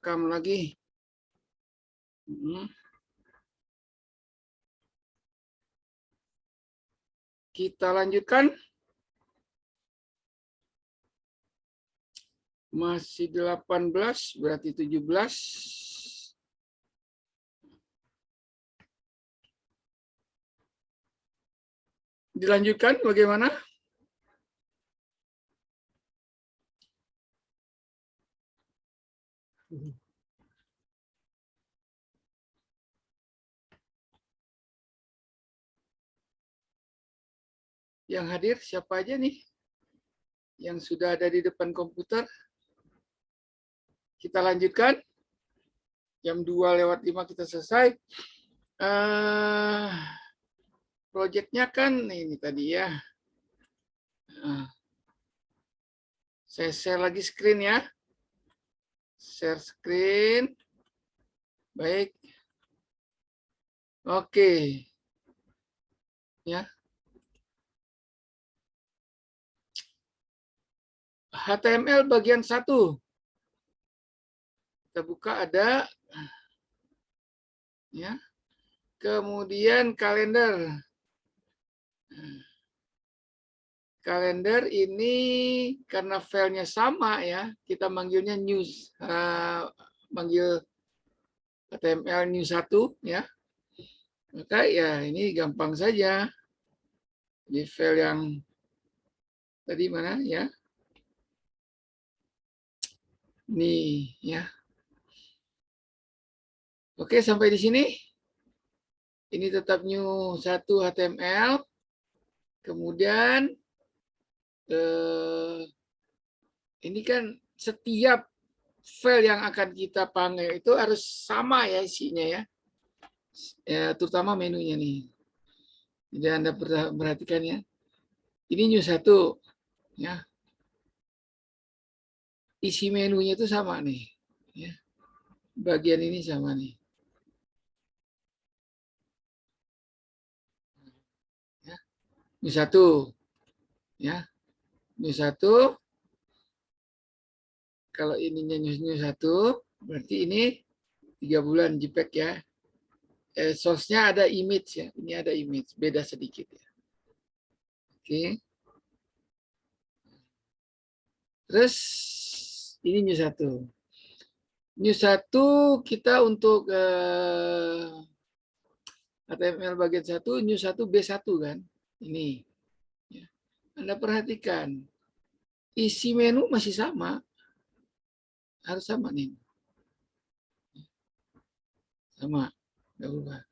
rekam lagi. Kita lanjutkan. Masih 18, berarti 17. Dilanjutkan bagaimana? Yang hadir siapa aja nih? Yang sudah ada di depan komputer? Kita lanjutkan. Jam 2:05 kita selesai. Proyeknya kan ini tadi ya. Saya share lagi screen ya. Share screen. Baik. Oke. Ya. HTML bagian 1. Kita buka ada ya. Kemudian kalender. Kalender ini karena filenya sama ya, kita manggilnya news. Manggil HTML news 1 ya. Maka ya ini gampang saja. Di file yang tadi mana ya? Nih ya. Oke, sampai di sini. Ini tetap new 1 HTML. Kemudian ini kan setiap file yang akan kita panggil itu harus sama ya isinya ya. Terutama menunya nih. Jadi Anda perhatikan ya. Ini new 1 ya. Isi menunya itu sama nih ya. Bagian ini sama nih. Ya. New 1 ya. New 1 kalau ininya new 1 berarti ini 3 bulan JPEG ya. Source-nya ada image ya. Ini ada image, beda sedikit ya. Oke. Terus ini new 1. New 1 kita untuk HTML bagian 1, new 1 B1 kan. Ini. Ya. Anda perhatikan. Isi menu masih sama. Harus sama nih. Sama. Nggak berubah.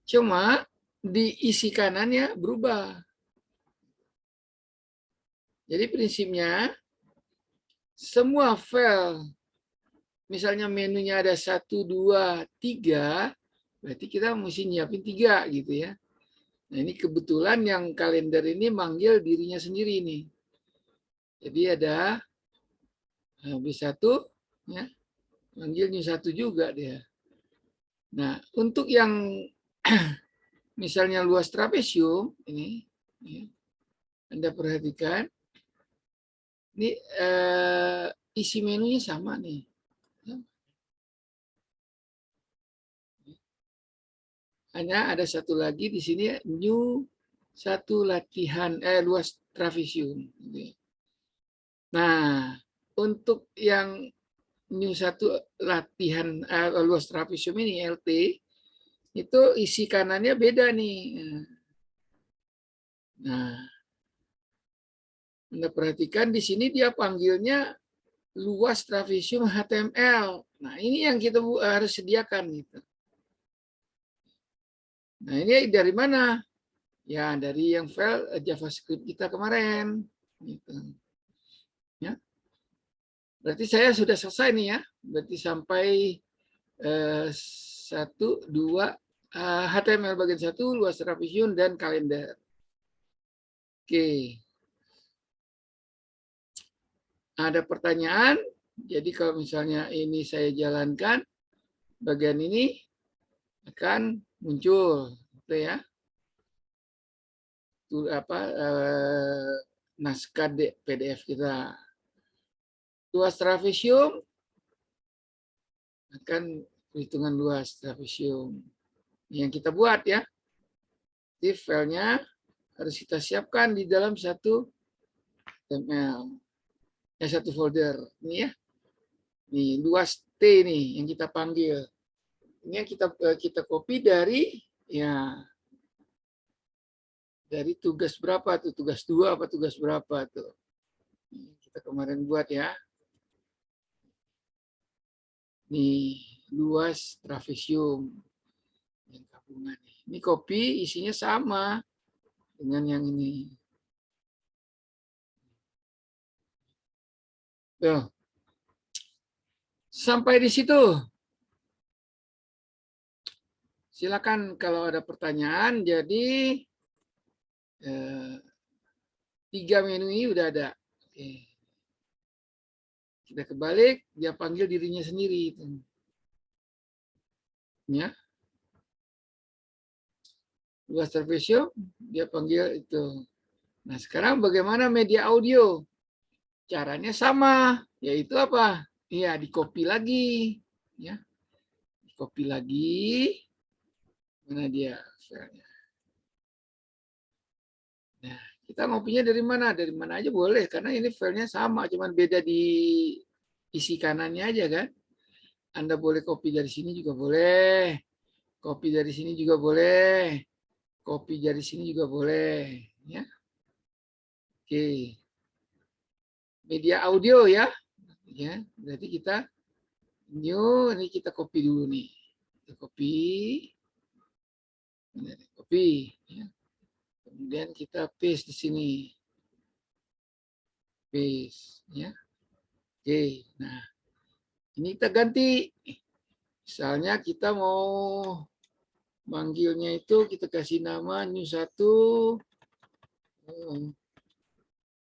Cuma di isi kanannya berubah. Jadi prinsipnya semua file, misalnya menunya ada 1, 2, 3, berarti kita mesti nyiapin 3 gitu ya. Nah ini kebetulan yang kalender ini manggil dirinya sendiri nih. Jadi ada B1 ya, manggil new 1 juga dia. Nah untuk yang misalnya luas trapesium ini ya, Anda perhatikan. Ini isi menunya sama nih. Hanya ada satu lagi di sini new 1 latihan luas trapesium. Nah, untuk yang new 1 latihan luas trapesium ini LT itu isi kanannya beda nih. Nah, Anda perhatikan di sini dia panggilnya luas trapesium HTML. Nah, ini yang kita harus sediakan gitu. Nah, ini dari mana? Ya, dari yang file JavaScript kita kemarin. Gitu. Ya. Berarti saya sudah selesai nih ya. Berarti sampai 1, 2, HTML bagian 1, luas trapesium, dan kalender. Oke. Ada pertanyaan? Jadi kalau misalnya ini saya jalankan, bagian ini akan muncul. Gitu ya. Itu apa naskah PDF kita. Luas trapesium. akan perhitungan luas trapesium yang kita buat ya. Jadi filenya harus kita siapkan di dalam satu HTML, satu folder. Ini ya, nih luas T nih yang kita panggil. Ini yang kita copy dari ya dari tugas berapa tuh, tugas 2 apa tugas berapa tuh. Kita kemarin buat ya. Nih luas trapesium yang gabungan. Ini copy isinya sama dengan yang ini. Tuh. Sampai di situ. Silakan kalau ada pertanyaan. Jadi 3 menu ini udah ada. Oke. Kita kebalik, dia panggil dirinya sendiri. Ya. Luas trapesium, dia panggil itu. Nah, sekarang bagaimana media audio? Caranya sama, yaitu apa? Iya, di-copy lagi. Ya. Di-copy lagi. Mana dia? Nah, kita ngopinya dari mana? Dari mana aja boleh, karena ini filenya sama, cuman beda di isi kanannya aja kan. Anda boleh copy dari sini juga boleh, copy dari sini juga boleh, copy dari sini juga boleh. Ya. Oke. Media audio ya. Ya, berarti kita new, ini kita copy dulu nih. Kita copy. Copy. Ya. Kemudian kita paste di sini. Paste. Ya. Oke, nah ini kita ganti. Misalnya kita mau manggilnya itu kita kasih nama new 1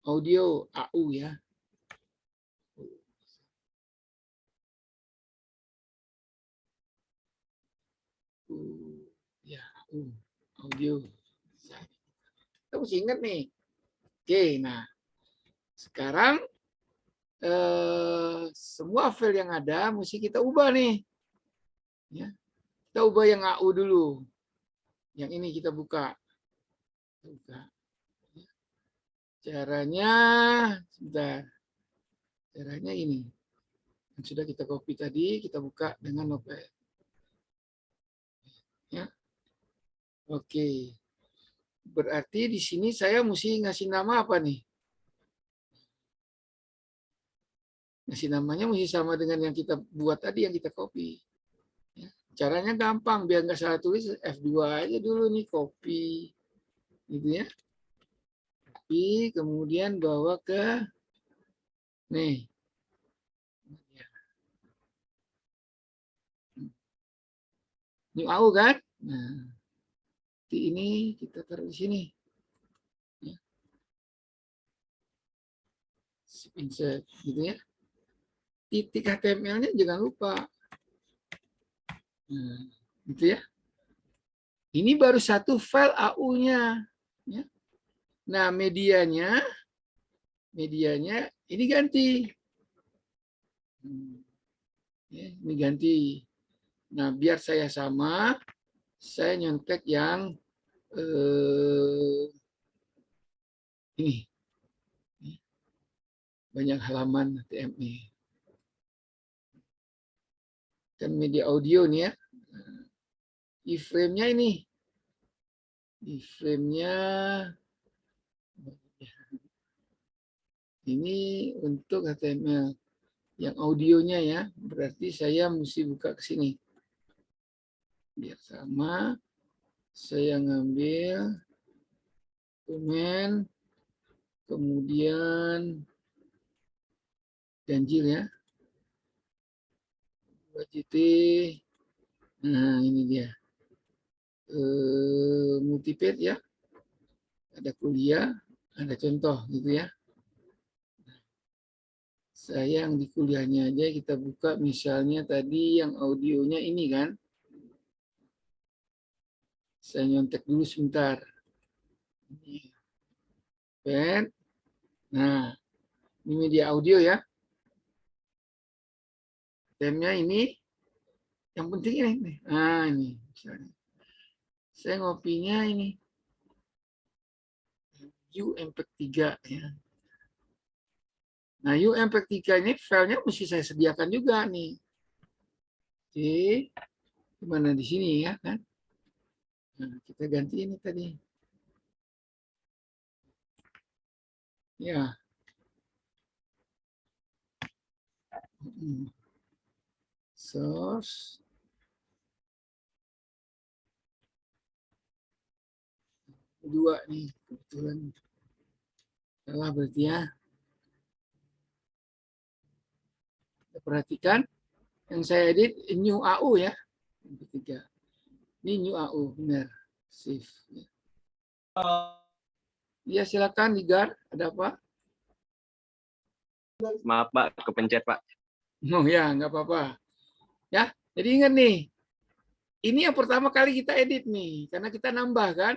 audio AU ya. Ya, AU audio. Kita mesti ingat nih. Oke, nah sekarang semua file yang ada mesti kita ubah nih. Ya. Kita ubah yang AU dulu. Yang ini kita buka. Caranya, sebentar. Caranya ini. Yang sudah kita copy tadi, kita buka dengan Notepad. Ya. Oke. Berarti di sini saya mesti ngasih nama apa nih? Ngasih namanya mesti sama dengan yang kita buat tadi, yang kita copy. Ya. Caranya gampang, biar nggak salah tulis F2 aja dulu nih, copy. Gitu ya. Copy, kemudian bawa ke nih. New AU kan? Nah, ini kita taruh di sini. Ya. Insert, gitu ya. Titik HTML-nya jangan lupa. Nah, gitu ya. Ini baru satu file AU-nya. Ya. Nah, medianya ini ganti. Ya, ini ganti. Nah, biar saya sama, saya nyontek yang ini. Banyak halaman HTML. Kan media audio nih ya. Iframe-nya ini. Iframe-nya ini untuk HTML. Yang audionya ya, berarti saya mesti buka ke sini. Biar sama, saya ngambil komen, kemudian ganjil ya. JT, nah ini dia. Multipage ya. Ada kuliah, ada contoh gitu ya. Saya yang di kuliahnya aja kita buka, misalnya tadi yang audionya ini kan. Saya nyontek dulu sebentar. Nah, ini media audio ya. Temnya ini Yang penting ini. Nah, ini misalnya. Saya ngopinya ini UMP3 ya. Nah, UMP3 ini filenya mesti saya sediakan juga nih. Oke, gimana di sini ya kan? Nah, kita ganti ini tadi. Ya. Source. Dua nih, kebetulan. Salah berarti ya. Kita perhatikan. Yang saya edit new AU ya. Yang ketiga. Ini new AU, benar. Save. Ya, silakan Digar. Ada apa? Maaf Pak, kepencet Pak. Oh ya, nggak apa-apa. Ya, jadi ingat nih. Ini yang pertama kali kita edit nih. Karena kita nambah kan.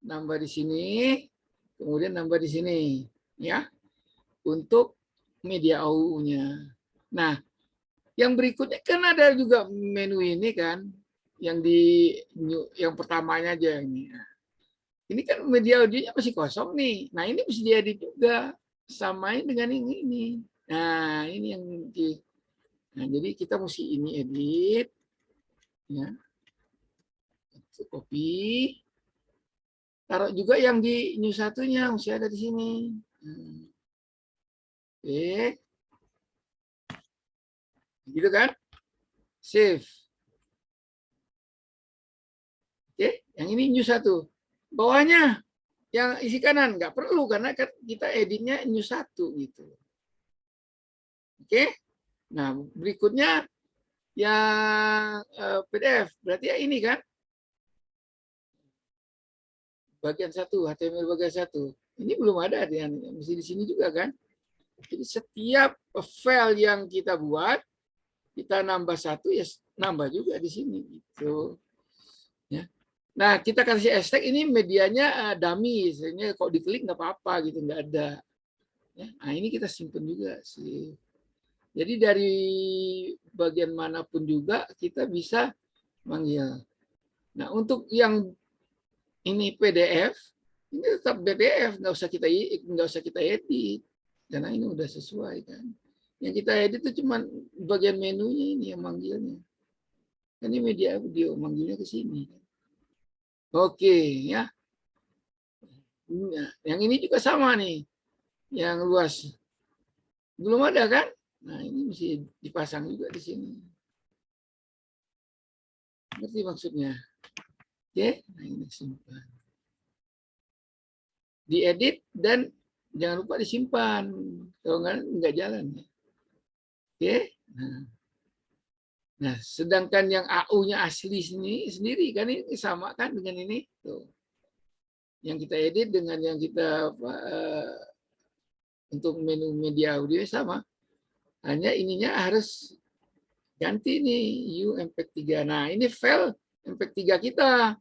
Nambah di sini. Kemudian nambah di sini. Ya. Untuk media AU-nya. Nah, yang berikutnya kan ada juga menu ini kan. Yang pertamanya aja ini. Ini kan media audionya masih kosong nih. Nah, ini mesti diedit juga. Samain dengan ini. Nah, ini yang nah, jadi kita mesti ini edit ya. Copy. Taruh juga yang di new satunya mesti ada di sini. Oke. Gitu kan? Save. Oke, yang ini new satu. Bawahnya yang isi kanan nggak perlu karena kan kita editnya new satu gitu. Oke. Nah, berikutnya yang PDF berarti ya ini kan bagian satu, HTML bagian satu. Ini belum ada yang mesti di sini juga kan. Jadi setiap file yang kita buat kita nambah satu ya nambah juga di sini gitu. Ya. Nah, kita kasih hashtag ini medianya dummy, misalnya kalau diklik nggak apa-apa gitu, nggak ada. Ya. Nah, ini kita simpan juga sih. Jadi dari bagian manapun juga kita bisa manggil. Nah, untuk yang ini PDF, ini tetap PDF, nggak usah kita edit, karena ini udah sesuai kan. Yang kita edit itu cuma bagian menunya ini yang manggilnya. Ini media audio manggilnya ke sini. Oke ya. Nah, yang ini juga sama nih, yang luas belum ada kan? Nah ini mesti dipasang juga di sini. Ngerti maksudnya? Oke, nah ini simpan. Diedit dan jangan lupa disimpan. Kalau nggak jalan. Oke. Nah, sedangkan yang AU-nya asli sendiri kan ini sama kan dengan ini. Tuh. Yang kita edit dengan yang kita untuk menu media audio sama. Hanya ininya harus ganti nih UMP3. Nah, ini file MP3 kita.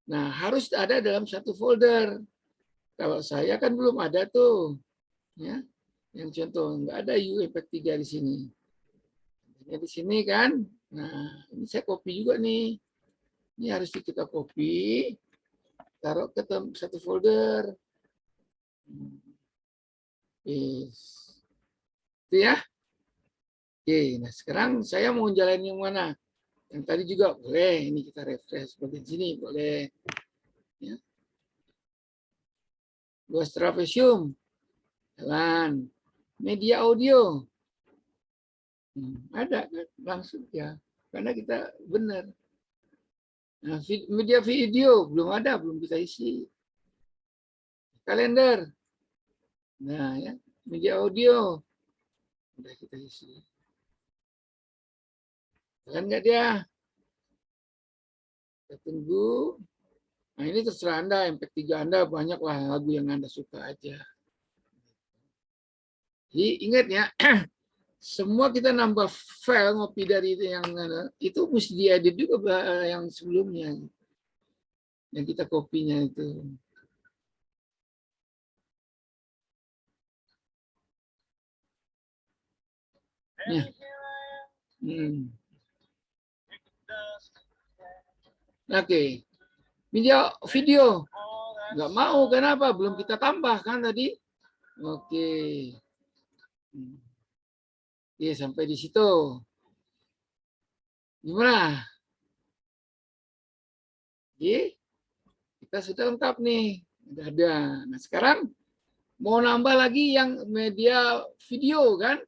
Nah, harus ada dalam satu folder. Kalau saya kan belum ada tuh. Ya. Yang contoh nggak ada UMP3 di sini. Ya, di sini kan. Nah, ini saya copy juga nih. Ini harus kita copy, taruh ke satu folder. Yes. Itu ya. Oke, nah sekarang saya mau jalan yang mana? Yang tadi juga boleh. Ini kita refresh bagian sini boleh. Ya. Luas trapesium, jalan. Media audio, ada kan langsung ya. Karena kita benar. Nah, media video belum ada, belum kita isi. Kalender, nah ya, media audio udah kita isi. Kan nggak dia? Kita tunggu. Nah ini terserah Anda, MP3 Anda banyaklah lagu yang Anda suka aja. Jadi ingat ya, semua kita nambah file ngopi dari itu mesti diedit juga yang sebelumnya. Yang kita kopinya itu. Ya. Oke, video nggak mau, kenapa? Belum kita tambah kan tadi. Oke. Oke, sampai di situ. Gimana? Oke, kita sudah lengkap nih. Udah ada. Nah, sekarang mau nambah lagi yang media video kan?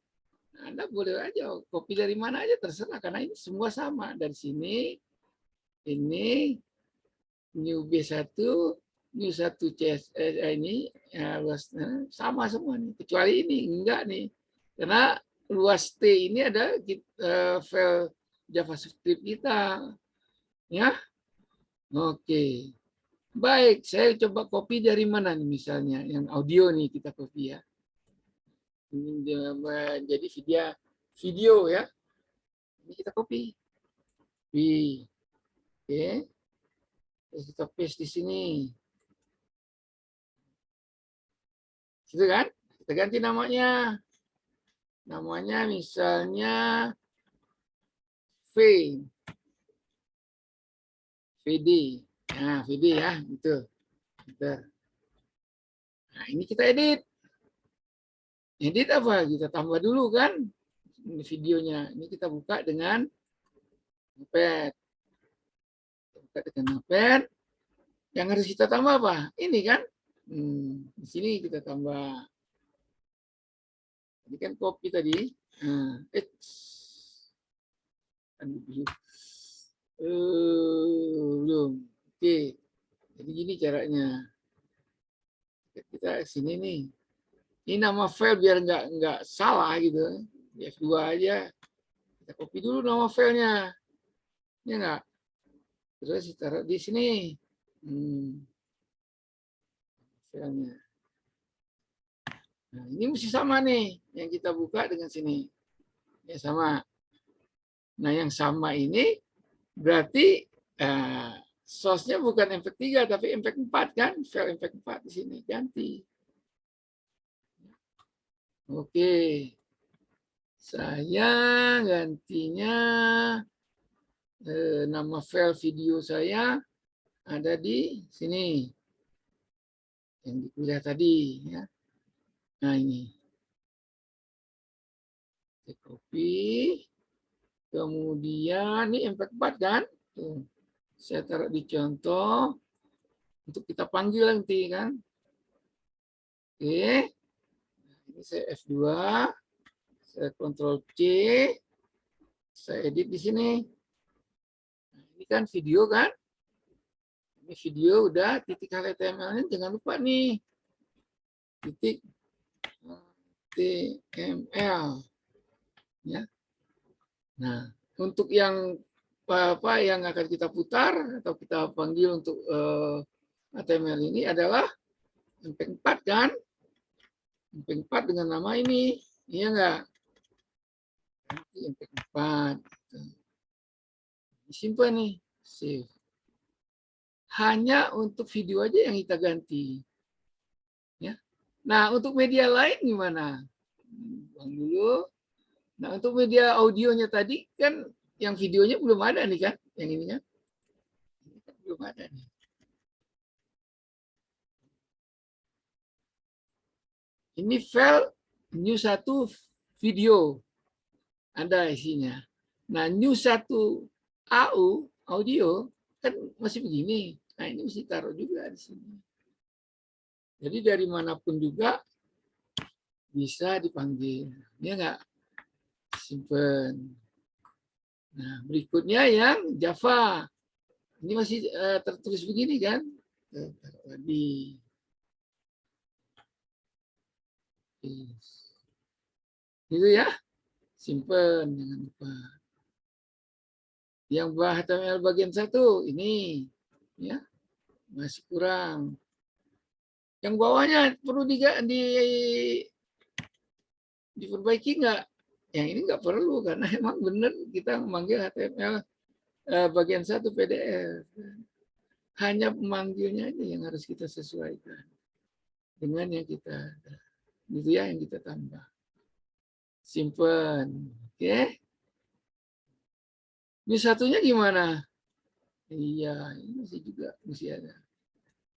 Nah, Anda boleh aja copy dari mana aja terserah karena ini semua sama. Dari sini ini new B1, new 1 CS ini ya, luasnya sama semua nih. Kecuali ini enggak nih. Karena luas T ini ada file JavaScript kita. Ya. Oke. Baik, saya coba copy dari mana nih misalnya yang audio nih kita copy ya. Ini dia menjadi video ya. Ini kita copy. Oke. Terus kita paste di sini. Gitu kan? Kita ganti namanya. Namanya misalnya VD. Nah, VD ya, gitu. Nah, ini kita edit. Edit apa? Kita tambah dulu kan ini videonya. Ini kita buka dengan Notepad. Buka dengan Notepad. Yang harus kita tambah apa? Ini kan. Di sini kita tambah. Ini kan copy tadi. Nah, belum. Oke. Jadi gini caranya. Kita sini nih. Ini nama file biar nggak salah gitu. Di F2 aja. Kita copy dulu nama filenya. Ya nggak? Terus taruh di sini. Filenya. Nah, ini mesti sama nih yang kita buka dengan sini. Ya sama. Nah, yang sama ini berarti source-nya bukan MP3 tapi MP4 kan? File MP4 di sini ganti. Oke. Saya gantinya nama file video saya ada di sini. Yang di kuliah tadi ya. Nah, ini. Saya copy. Kemudian ini MP4 kan? Tuh. Saya taruh di contoh untuk kita panggil nanti kan. Oke. Ini saya F2. Saya Ctrl C. Saya edit di sini. Nah, ini kan video kan? Ini video udah titik HTML-nya jangan lupa nih. Titik HTML. Ya. Nah, untuk yang apa yang akan kita putar atau kita panggil untuk HTML ini adalah MP4 kan? MP4 dengan nama ini, iya enggak? MP4. Simpan nih, save. Hanya untuk video aja yang kita ganti. Ya. Nah, untuk media lain gimana? Buang dulu. Nah, untuk media audionya tadi kan yang videonya belum ada nih kan? Yang ini kan? Ini kan belum ada nih. Ini file new 1 video. Ada isinya. Nah, new 1 AU audio kan masih begini. Nah, ini mesti taruh juga di sini. Jadi dari manapun juga bisa dipanggil. Ya enggak? Simpen. Nah, berikutnya yang Java. Ini masih tertulis begini kan? Taruh lagi. Gitu ya. Simpen, jangan lupa. Yang HTML bagian 1 ini ya masih kurang. Yang bawahnya perlu diperbaiki nggak? Yang ini nggak perlu karena emang benar kita memanggil HTML bagian 1 PDF. Hanya pemanggilnya aja yang harus kita sesuaikan dengan yang kita gitu ya yang kita tambah. Simpen, oke? Ini satunya gimana? Iya, ini masih ada.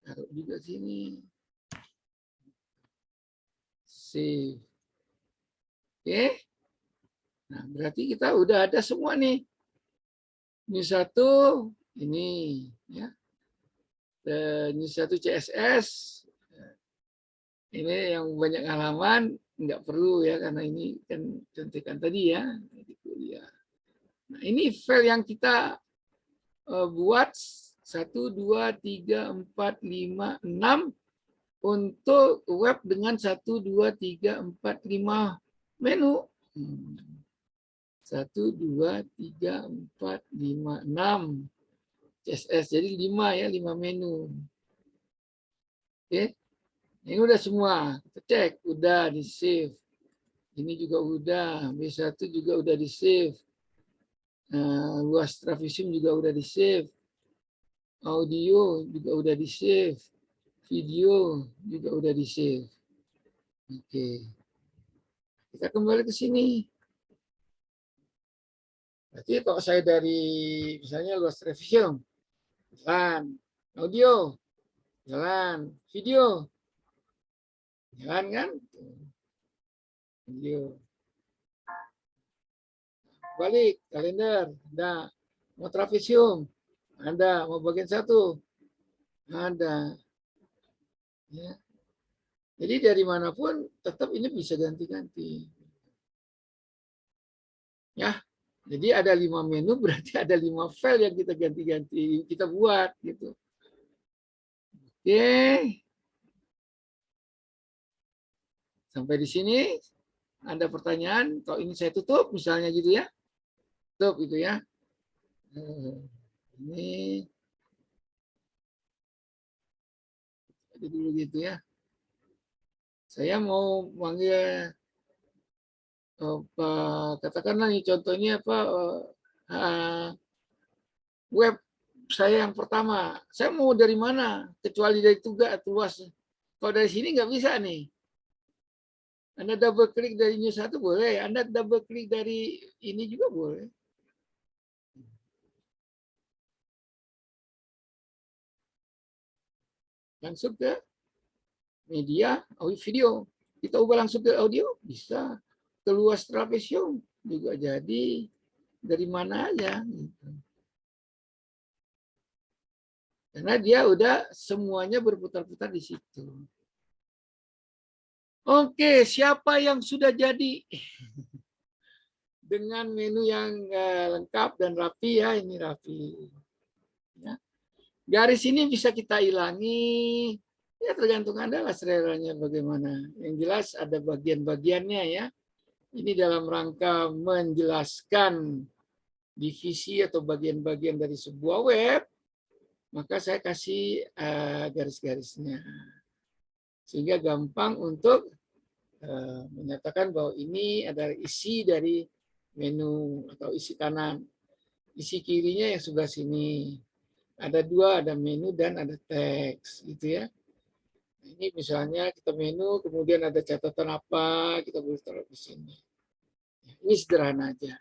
Taruh juga sini. Save. Oke. Nah, berarti kita udah ada semua nih. Ini satu, ini ya. Ini satu CSS. Ini yang banyak halaman nggak perlu ya karena ini kan contekan tadi ya. Nah, ini file yang kita buat 1, 2, 3, 4, 5, 6 untuk web dengan 1, 2, 3, 4, 5 menu. 1, 2, 3, 4, 5, 6 CSS. Jadi 5 ya, 5 menu. Oke. Ini udah semua. Kita cek, udah di save. Ini juga udah, B1 juga udah di save. Luas Travision juga udah di save. Audio juga udah di save. Video juga udah di save. Oke. Kita kembali ke sini. Berarti kalau saya dari misalnya Luas Travision, jalan. Audio, jalan. Video, jalan kan? Video. Balik, kalender, ada. Mau Travision, ada. Mau bagian 1, ada. Ya. Jadi dari manapun tetap ini bisa ganti-ganti. Ya. Jadi ada 5 menu berarti ada 5 file yang kita ganti-ganti, kita buat gitu. Oke. Sampai di sini ada pertanyaan, kalau ini saya tutup misalnya gitu ya. Tutup gitu ya. Ini jadi dulu gitu ya. Saya mau manggil katakanlah nih contohnya apa web saya yang pertama. Saya mau dari mana? Kecuali dari tugas atau luas. Kalau dari sini nggak bisa nih. Anda double klik dari news 1 boleh. Anda double klik dari ini juga boleh. Langsung ke media, video. Kita ubah langsung ke audio, bisa. Ke Luas Travision juga jadi. Dari mana aja. Gitu. Karena dia udah semuanya berputar-putar di situ. Oke, siapa yang sudah jadi? Dengan menu yang lengkap dan rapi ya, ini rapi. Ya. Garis ini bisa kita hilangi, ya tergantung Anda lah seleranya bagaimana. Yang jelas ada bagian-bagiannya ya. Ini dalam rangka menjelaskan divisi atau bagian-bagian dari sebuah web, maka saya kasih garis-garisnya. Sehingga gampang untuk menyatakan bahwa ini adalah isi dari menu atau isi kanan. Isi kirinya yang sebelah sini. Ada 2, ada menu dan ada teks, gitu ya. Ini misalnya kita menu, kemudian ada catatan apa, kita boleh taruh di sini. Ini sederhana aja.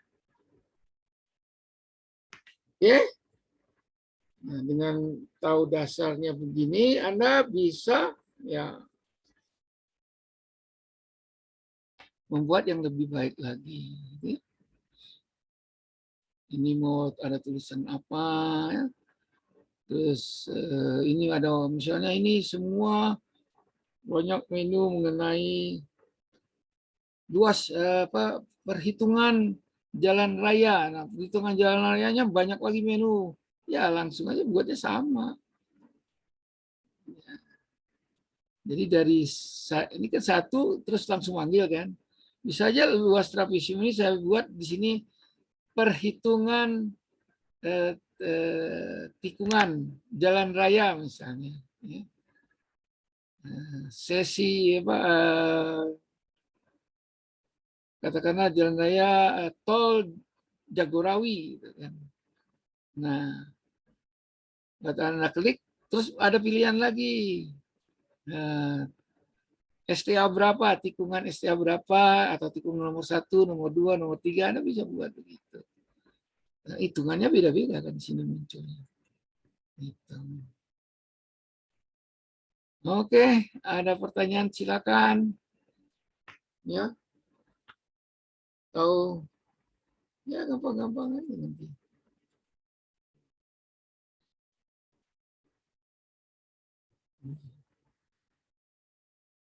Oke? Nah, dengan tahu dasarnya begini, Anda bisa ya membuat yang lebih baik lagi. Ini mau ada tulisan apa ya? Terus ini ada misalnya ini semua banyak menu mengenai luas perhitungan jalan raya. Nah, perhitungan jalan rayanya banyak lagi menu. Ya langsung aja buatnya sama. Jadi dari ini kan 1 terus langsung manggil kan. Bisa aja Luas Travision ini saya buat di sini perhitungan tikungan jalan raya misalnya. Sesi katakanlah jalan raya tol Jagorawi. Gitu kan. Nah, Anda klik, terus ada pilihan lagi. STA berapa, tikungan STA berapa, atau tikungan nomor 1, nomor 2, nomor 3, Anda bisa buat begitu. hitungannya beda-beda kan di sini munculnya. Gitu. Oke, ada pertanyaan silakan. Ya, tahu ya gampang-gampang aja nanti.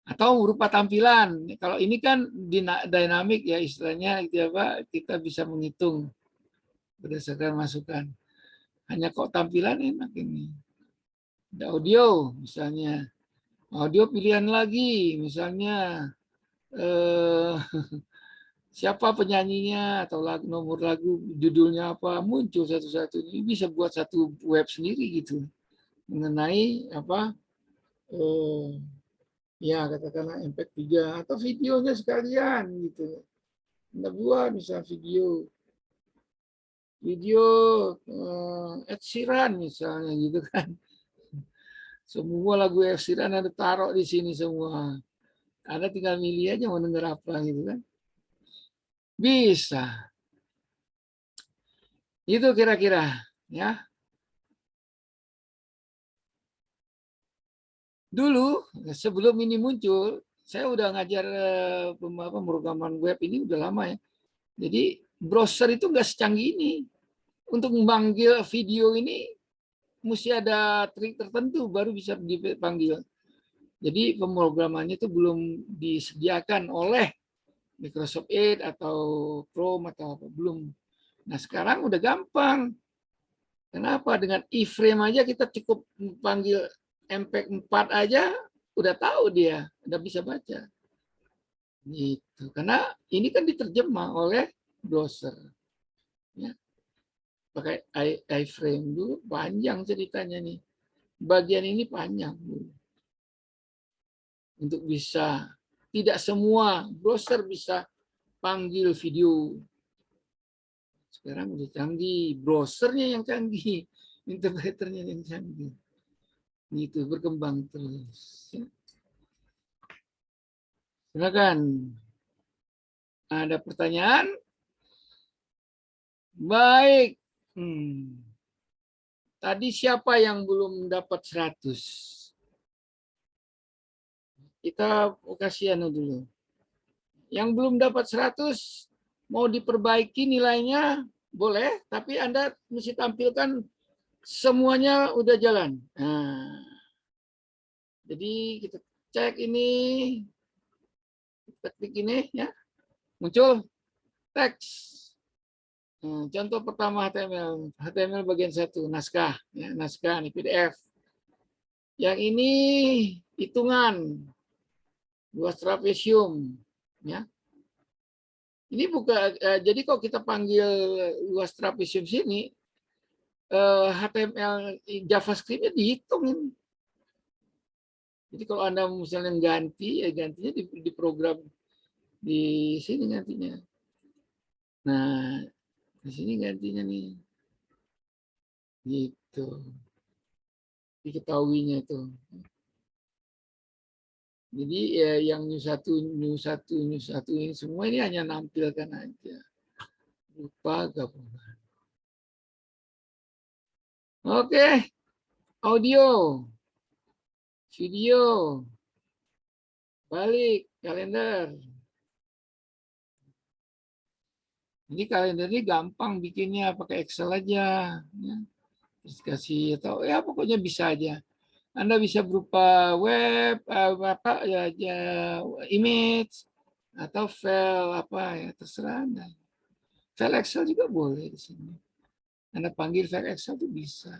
Atau berupa tampilan. Kalau ini kan dinamik ya istilahnya kita bisa menghitung berdasarkan masukan. Hanya kok tampilan enak ini. Ada audio misalnya. Audio pilihan lagi misalnya siapa penyanyinya atau nomor lagu judulnya apa muncul satu-satu. Ini bisa buat satu web sendiri gitu mengenai apa ya katakanlah MP3 atau videonya sekalian gitu. Anda buat misalnya video Ed Sheeran misalnya gitu kan. Semua lagu Ed Sheeran ada taruh di sini semua. Ada tinggal milih aja mau denger apa gitu kan. Bisa. Itu kira-kira ya. Dulu sebelum ini muncul, saya udah ngajar pemrograman web ini udah lama ya. Jadi browser itu nggak secanggih ini. Untuk memanggil video ini mesti ada trik tertentu baru bisa dipanggil. Jadi pemrogramannya itu belum disediakan oleh Microsoft Edge atau Chrome atau apa belum. Nah sekarang udah gampang. Kenapa? Dengan iframe aja kita cukup panggil MP4 aja udah tahu dia, udah bisa baca. Gitu. Karena ini kan diterjemah oleh browser. Ya. Pakai iframe dulu panjang ceritanya nih. Bagian ini panjang dulu. Untuk bisa tidak semua browser bisa panggil video. Sekarang udah canggih, browsernya yang canggih, interpreternya yang canggih. Gitu, berkembang terus. Silakan. Ada pertanyaan? Baik. Tadi siapa yang belum dapat 100? Kita kasih dulu. Yang belum dapat 100, mau diperbaiki nilainya, boleh, tapi Anda mesti tampilkan semuanya udah jalan. Nah, jadi kita cek ini, teknik ini ya, muncul teks. Contoh pertama HTML bagian 1, naskah, ya, naskah ini PDF. Yang ini hitungan, luas trapesium, ya. Ini bukan jadi kalau kita panggil luas trapesium sini HTML JavaScript-nya dihitung. Jadi kalau Anda misalnya ganti, ya gantinya di program di sini gantinya. Nah, di sini gantinya nih. Gitu. Diketahuinya itu. Jadi ya yang new satu ini semua ini hanya nampilkan aja. Lupa gabungan. Oke. Audio. Video. Balik. Kalender. Jadi kalender ini gampang bikinnya. Pakai Excel aja. Ya. Terus kasih atau ya pokoknya bisa aja. Anda bisa berupa web, image, atau file apa ya terserah Anda. File Excel juga boleh di sini. Anda panggil file Excel itu bisa.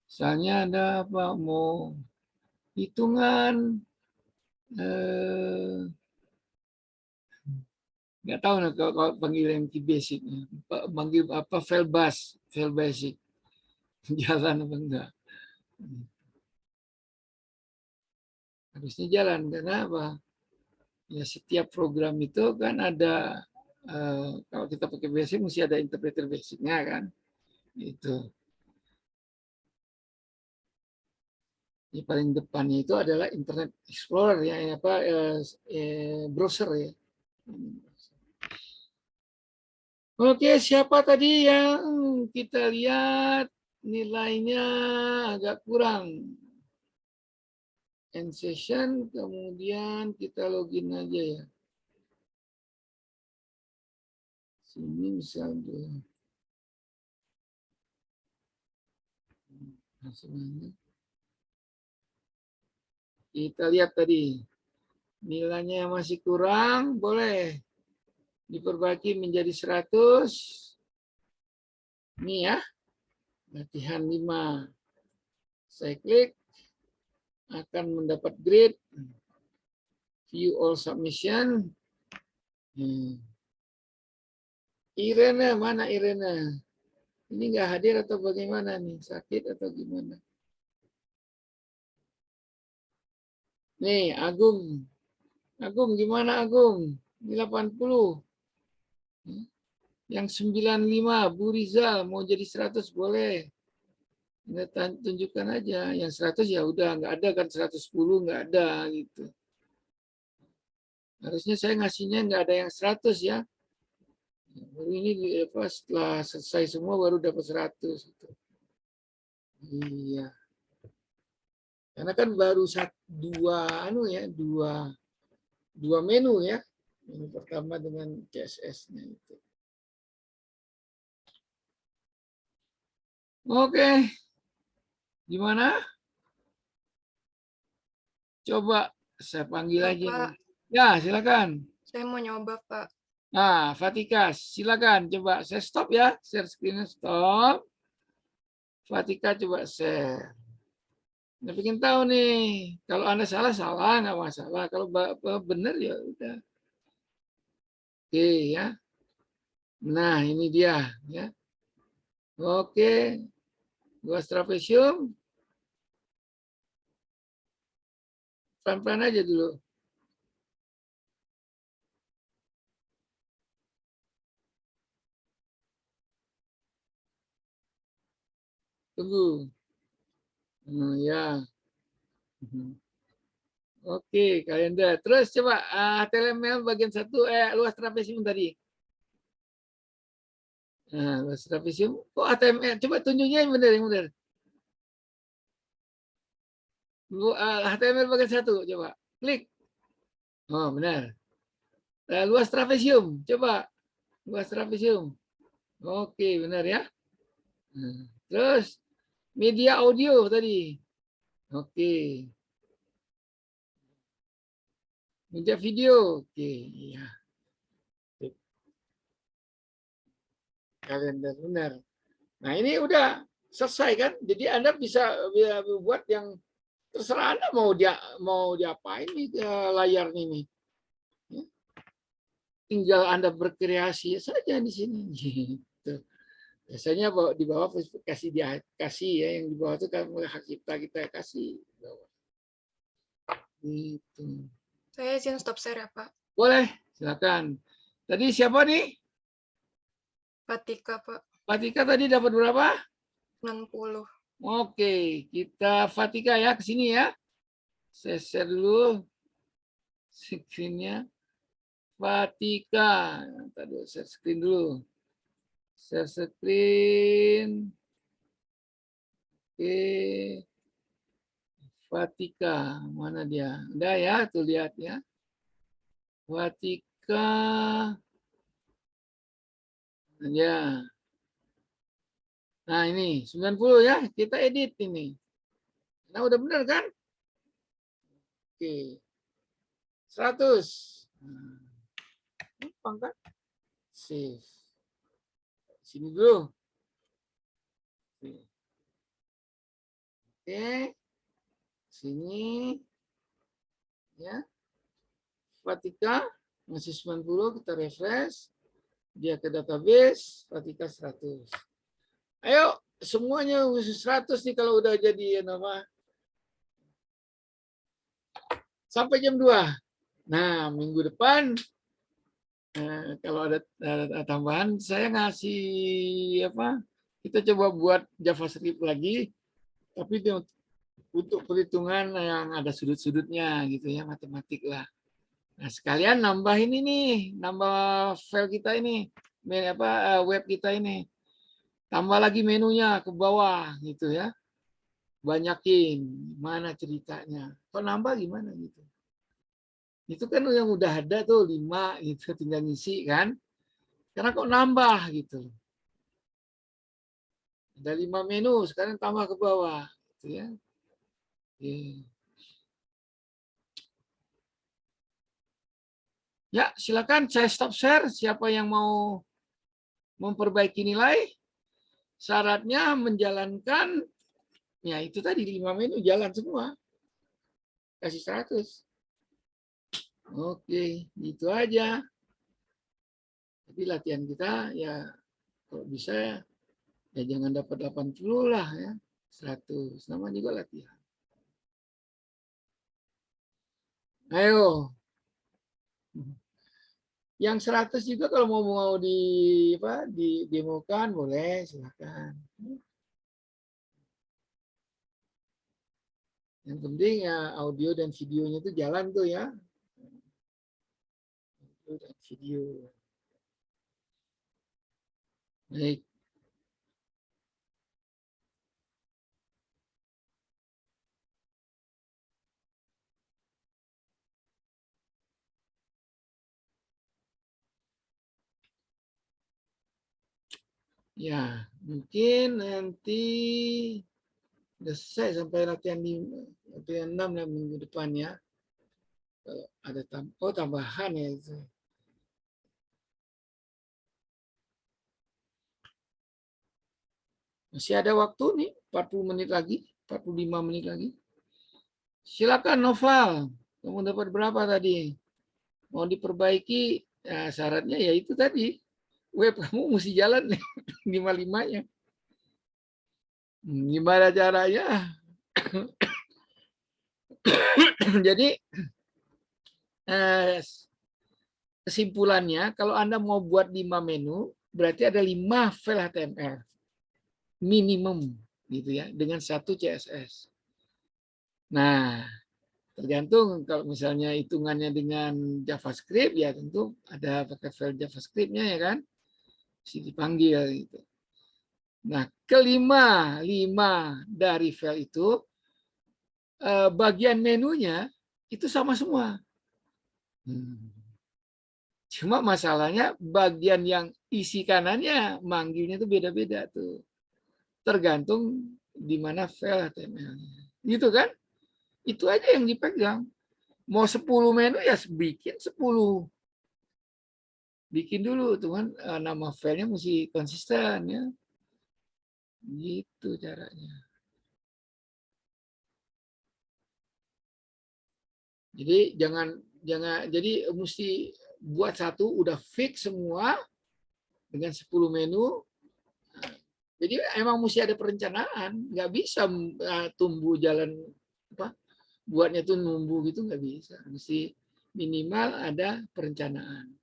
Misalnya ada apa mau hitungan nggak tahu nih kalau panggil yang basicnya, panggil apa file basic jalan apa enggak? Harusnya jalan karena apa? Ya setiap program itu kan ada kalau kita pakai basic mesti ada interpreter basicnya kan, itu. Di paling depannya itu adalah Internet Explorer ya, browser ya. Oke, siapa tadi yang kita lihat nilainya agak kurang? End session, kemudian kita login aja ya. Sini misalnya. Kita lihat tadi, nilainya masih kurang, boleh diperbaiki menjadi 100. Ini ya, latihan 5. Saya klik, akan mendapat grade. View all submission. Irena, mana Irena? Ini nggak hadir atau bagaimana nih? Sakit atau gimana? Nih, Agung. Agung, gimana Agung? Ini 80. Yang 95, Bu Rizal, mau jadi 100 boleh. Anda tunjukkan aja. Yang 100 ya udah, nggak ada kan 110, nggak ada gitu. Harusnya saya ngasihnya nggak ada yang 100 ya. Baru ini setelah selesai semua baru dapat 100. Iya. Karena kan baru dua menu ya. Menu pertama dengan CSS-nya itu. Oke. Gimana? Coba saya panggil aja. Pak, Ya, silakan. saya mau nyoba, Pak. Nah, Fatika, silakan coba saya stop ya. Share screen stop. Fatika coba share. Nah, pengen tahu nih, kalau Anda salah nggak masalah. Kalau benar ya udah. Oke ya. Nah, ini dia ya. Oke. Gua trapesium. Pelan-pelan aja dulu. Tunggu. Ya. Oke, kalender. Terus coba HTML bagian 1 luas trapesium tadi. Nah, luas trapesium. Kok HTML? Coba tunjuknya yang benar, yang benar. HTML bagian 1, coba. Klik. Oh, benar. Luas trapesium, coba. Luas trapesium. Oke, benar ya. Terus media audio tadi. Oke. Media video. Oke, iya. Kalender benar. Nah, ini udah selesai kan? Jadi Anda bisa buat yang terserah Anda mau diapain nih layarnya ini. Tinggal Anda berkreasi saja di sini. Gitu. Biasanya di bawah kasih ya, yang di bawah itu kan hak cipta kita kasih. Gitu. Saya izin stop share ya, Pak. Boleh, silakan. Tadi siapa nih? Fatika, Pak. Fatika tadi dapat berapa? 60. Oke, kita Fatika ya ke sini ya. Saya share dulu screen-nya. Fatika. Tadi share screen dulu. Share screen. Oke. Fatika, mana dia? Udah ya, tuh lihat ya. Fatika. Ya. Nah, ini 90 ya, kita edit ini. Nah, udah benar kan? Oke. 100. Gampang kan? Save. Sini dulu. Oke. Sini. Ya. Fatika masih 90, kita refresh. Dia ke database, Fatika 100. Ayo, semuanya 100 nih kalau udah jadi nama. Sampai jam 2. Nah, minggu depan kalau ada tambahan, saya ngasih apa? Kita coba buat JavaScript lagi, tapi untuk perhitungan yang ada sudut-sudutnya gitu ya, matematik lah. Nah, sekalian nambah ini nih, nambah file kita ini, web kita ini. Tambah lagi menunya ke bawah gitu ya. Banyakin mana ceritanya. Kalau nambah gimana gitu. Itu kan yang udah ada tuh 5 gitu, tinggal ngisi kan. Karena kok nambah gitu. Ada 5 menu, sekarang tambah ke bawah gitu ya. Oke. Ya, silakan saya stop share. Siapa yang mau memperbaiki nilai, syaratnya menjalankan, ya itu tadi 5 menu jalan semua. Kasih 100. Oke, itu aja. Jadi latihan kita ya kalau bisa ya jangan dapat 80 lah ya. 100. Nama juga latihan. Ayo. Yang 100 juga kalau mau di demokan boleh, silakan. Yang penting ya audio dan videonya itu jalan tuh ya. Audio dan video. Baik. Ya, mungkin nanti selesai sampai latihan 6 dan minggu depan ya. Kalau ada tambahan ya itu. Masih ada waktu nih, 40 menit lagi, 45 menit lagi. Silakan Noval, kamu dapat berapa tadi? Mau diperbaiki, ya syaratnya ya itu tadi. Web kamu mesti jalan nih, 55-nya. Gimana caranya? Jadi kesimpulannya, kalau Anda mau buat 5 menu, berarti ada 5 file HTML. Minimum gitu ya, dengan 1 CSS. Nah, tergantung kalau misalnya hitungannya dengan JavaScript, ya tentu ada pakai file JavaScript-nya ya kan, mesti dipanggil gitu. Nah, kelima, 5 dari file itu bagian menunya itu sama semua. Cuma masalahnya bagian yang isi kanannya manggilnya itu beda-beda tuh. Tergantung di mana file HTML-nya. Gitu kan? Itu aja yang dipegang. Mau 10 menu ya bikin 10. Bikin dulu tuh kan, nama filenya mesti konsisten ya. Gitu caranya. Jadi jadi mesti buat satu udah fix semua dengan 10 menu. Jadi emang mesti ada perencanaan, nggak bisa tumbuh jalan buatnya tuh numbuh gitu nggak bisa. Mesti minimal ada perencanaan.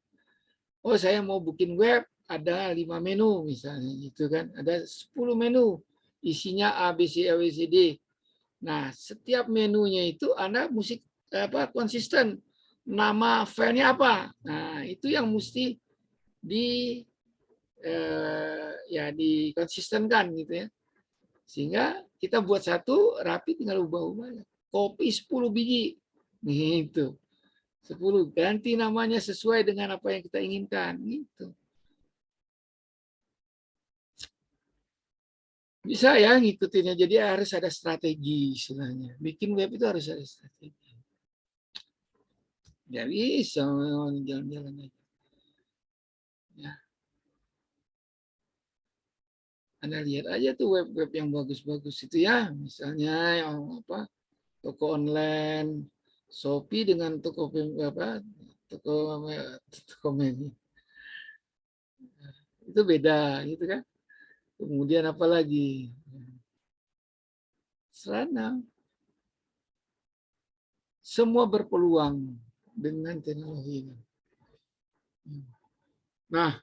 Oh, saya mau bikin web, ada 5 menu misalnya gitu kan. Ada 10 menu, isinya A, B, C, E, W, C, D. Nah, setiap menunya itu Anda mesti konsisten. Nama filenya apa? Nah, itu yang mesti dikonsistenkan gitu ya. Sehingga kita buat satu rapi tinggal ubah-ubah. Kopi 10 biji. Gitu. 10 ganti namanya sesuai dengan apa yang kita inginkan gitu. Bisa ya ngikutinnya, jadi harus ada strategi istilahnya. Bikin web itu harus ada strategi. Ya bisa jalan-jalan aja. Ya. Anda lihat aja tuh web-web yang bagus-bagus itu ya, misalnya yang toko online, Shopee dengan toko menu. Itu beda gitu kan. Kemudian apa lagi? Serana. Semua berpeluang dengan teknologi ini. Nah,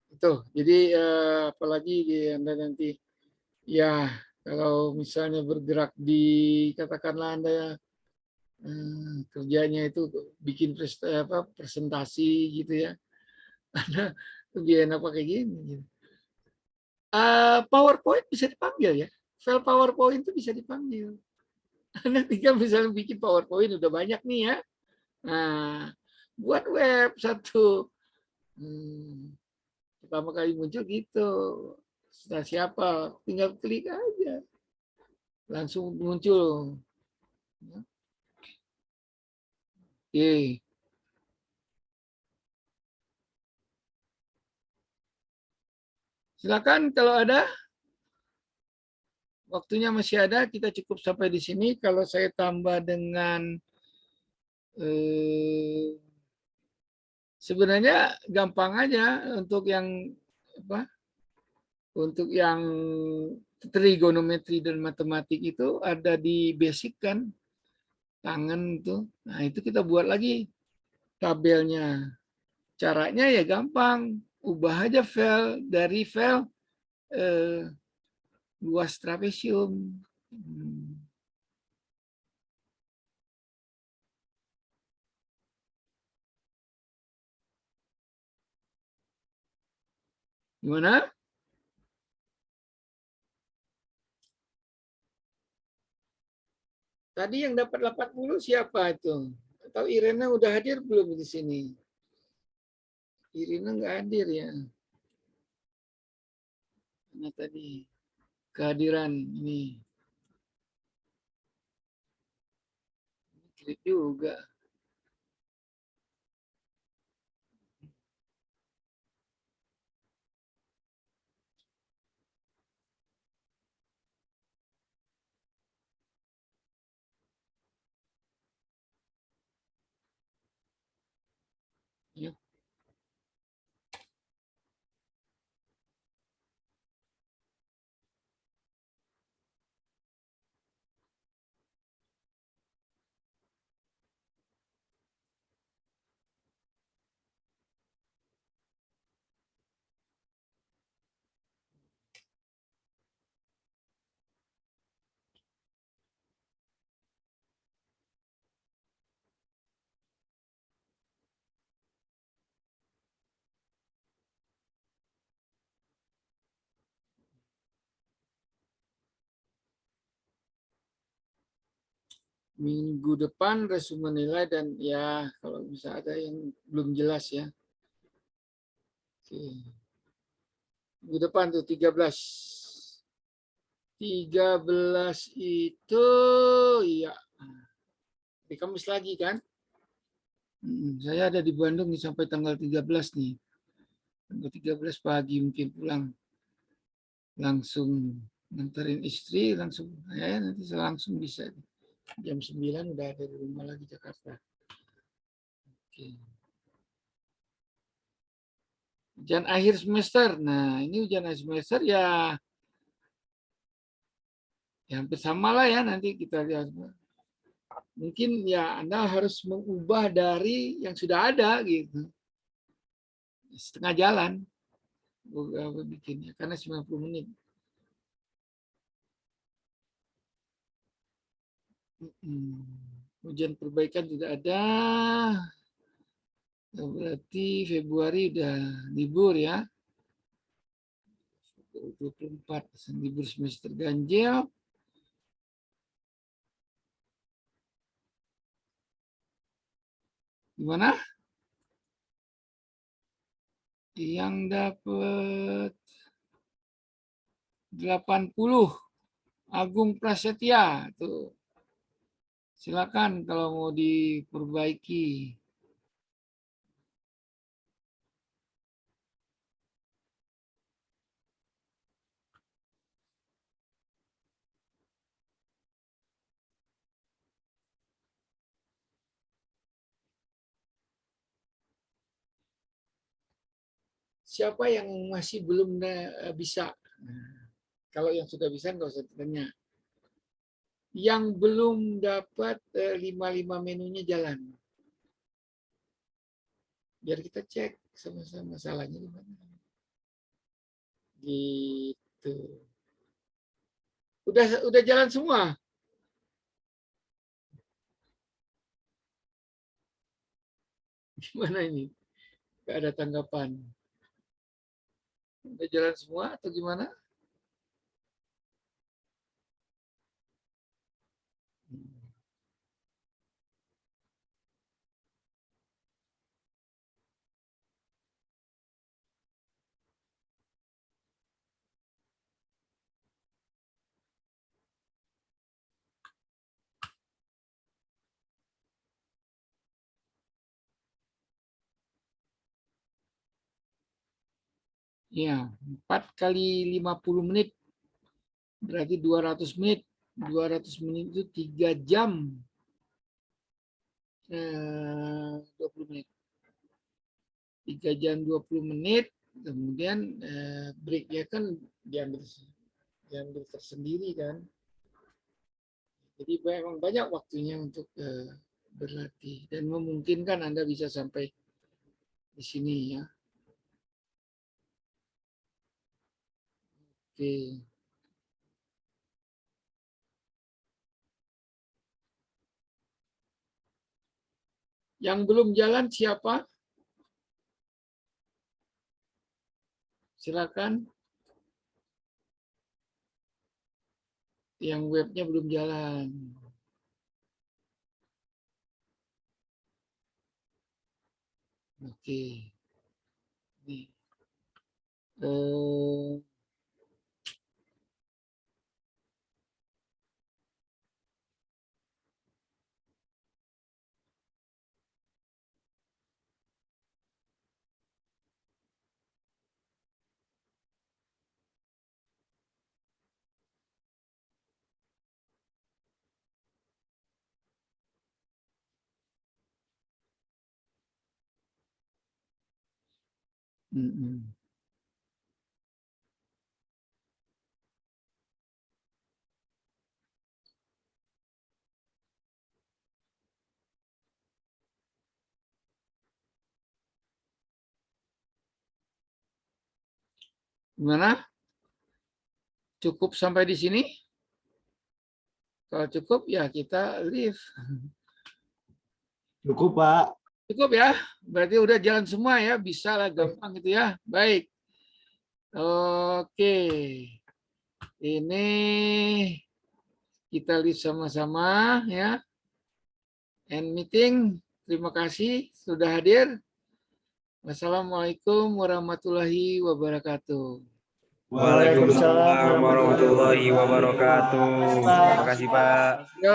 itu. Jadi apalagi di Anda nanti ya Kalau misalnya bergerak di, katakanlah Anda kerjanya itu bikin presentasi gitu ya, Anda lebih enak pakai gini. Gitu. PowerPoint bisa dipanggil ya, file PowerPoint itu bisa dipanggil. Anda tinggal misalnya bikin PowerPoint udah banyak nih ya. Nah, buat web satu. Pertama kali muncul gitu. Setelah siapa? Tinggal klik aja. Langsung muncul. Oke. Silakan kalau ada. Waktunya masih ada, kita cukup sampai di sini. Kalau saya tambah dengan sebenarnya gampang aja untuk yang apa? Untuk yang trigonometri dan matematik itu ada di basic kan, tangan itu. Nah, itu kita buat lagi tabelnya. Caranya ya gampang, ubah aja file dari file luas trapesium. Gimana? Tadi yang dapat 80 siapa itu? Atau Irena udah hadir belum di sini? Irina nggak hadir ya. Nah tadi kehadiran ini klik juga. Ya. Minggu depan resume nilai dan ya kalau bisa ada yang belum jelas ya. Oke. Minggu depan tuh 13. 13 itu ya di Kamis lagi kan? Saya ada di Bandung nih sampai tanggal 13 nih. Tanggal 13 pagi mungkin pulang. Langsung nganterin istri, langsung ya nanti langsung bisa. Jam 9 udah ada di rumah lagi Jakarta. Oke. Ujian akhir semester. Nah, ini ujian akhir semester ya hampir sama lah ya nanti kita lihat. Mungkin ya Anda harus mengubah dari yang sudah ada gitu. Setengah jalan bikinnya karena 90 menit. Ujian perbaikan juga ada. Berarti Februari udah libur ya. 24 libur semester ganjil. Gimana? Yang dapat 80 Agung Prasetya tuh. Silakan kalau mau diperbaiki. Siapa yang masih belum bisa? Nah, kalau yang sudah bisa nggak usah ditanya. Yang belum dapat 5 menunya jalan. Biar kita cek sama-sama masalahnya di mana. Gitu. Udah jalan semua. Gimana ini? Gak ada tanggapan. Udah jalan semua atau gimana? Ya, 4 kali 50 menit. Berarti 200 menit. 200 menit itu 3 jam. 20 menit. 3 jam 20 menit. Kemudian break-nya kan diambil tersendiri kan. Jadi memang banyak waktunya untuk berlatih. Dan memungkinkan Anda bisa sampai di sini ya. Oke. Yang belum jalan siapa? Silakan. Yang webnya belum jalan. Oke. Nih. Gimana? Cukup sampai di sini? Kalau cukup ya kita leave. Cukup, Pak. Cukup ya? Berarti udah jalan semua ya? Bisa lah, gampang gitu ya. Baik. Oke. Ini kita lihat sama-sama ya. End meeting. Terima kasih sudah hadir. Wassalamualaikum warahmatullahi wabarakatuh. Waalaikumsalam warahmatullahi wabarakatuh. Terima kasih, Pak.